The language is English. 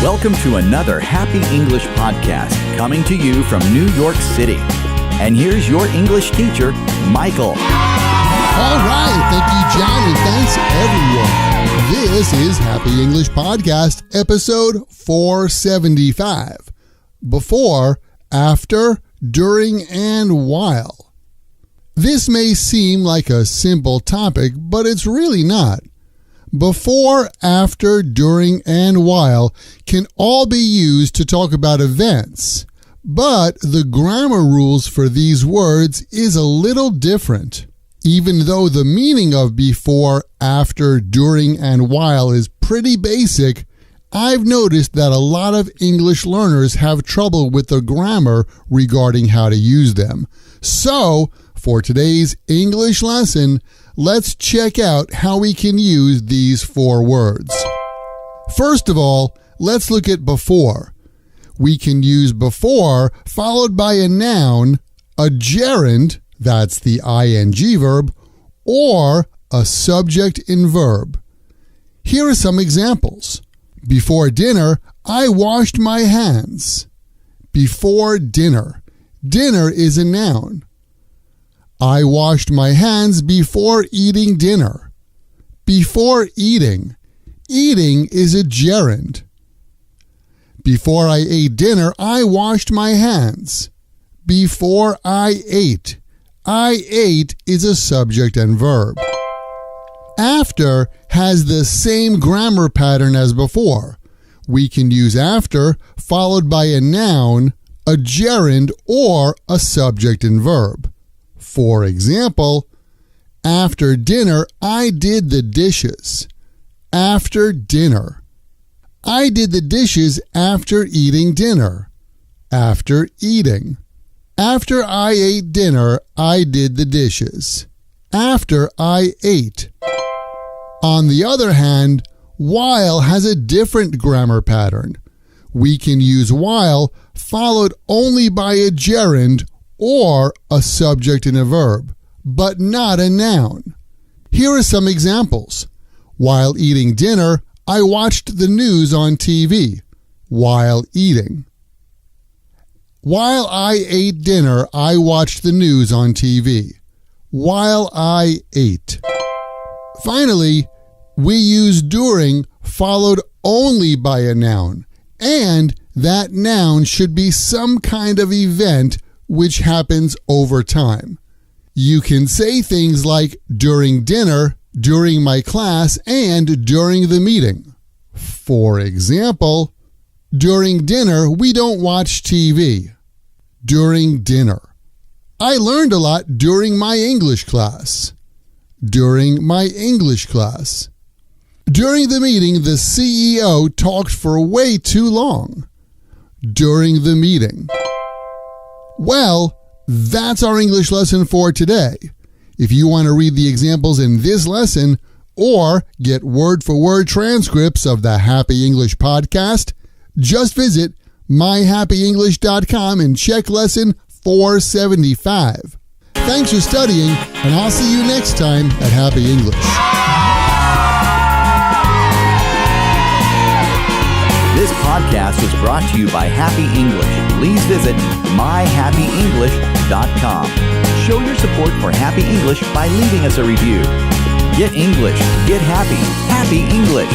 Welcome to another Happy English podcast coming to you from New York City. And here's your English teacher, Michael. All right. Thank you, John, and thanks, everyone. This is Happy English Podcast, episode 475. Before, after, during, and while. This may seem like a simple topic, but it's really not. Before, after, during, and while can all be used to talk about events, but the grammar rules for these words is a little different. Even though the meaning of before, after, during, and while is pretty basic, I've noticed that a lot of English learners have trouble with the grammar regarding how to use them. So, for today's English lesson, let's check out how we can use these four words. First of all, let's look at before. We can use before followed by a noun, a gerund, that's the ing verb, or a subject in verb. Here are some examples. Before dinner, I washed my hands. Before dinner. Dinner is a noun. I washed my hands before eating dinner. Before eating. Eating is a gerund. Before I ate dinner, I washed my hands. Before I ate. I ate is a subject and verb. After has the same grammar pattern as before. We can use after followed by a noun, a gerund, or a subject and verb. For example, after dinner, I did the dishes. After dinner. I did the dishes after eating dinner. After eating. After I ate dinner, I did the dishes. After I ate. On the other hand, while has a different grammar pattern. We can use while followed only by a gerund or a subject and a verb, but not a noun. Here are some examples. While eating dinner, I watched the news on TV. While eating. While I ate dinner, I watched the news on TV. While I ate. Finally, we use during followed only by a noun, and that noun should be some kind of event which happens over time. You can say things like during dinner, during my class, and during the meeting. For example, during dinner, we don't watch TV. During dinner. I learned a lot during my English class. During my English class. During the meeting, the CEO talked for way too long. During the meeting. Well, that's our English lesson for today. If you want to read the examples in this lesson or get word-for-word transcripts of the Happy English podcast, just visit myhappyenglish.com and check lesson 475. Thanks for studying, and I'll see you next time at Happy English. This podcast was brought to you by Happy English. Please visit myhappyenglish.com. Show your support for Happy English by leaving us a review. Get English. Get happy. Happy English.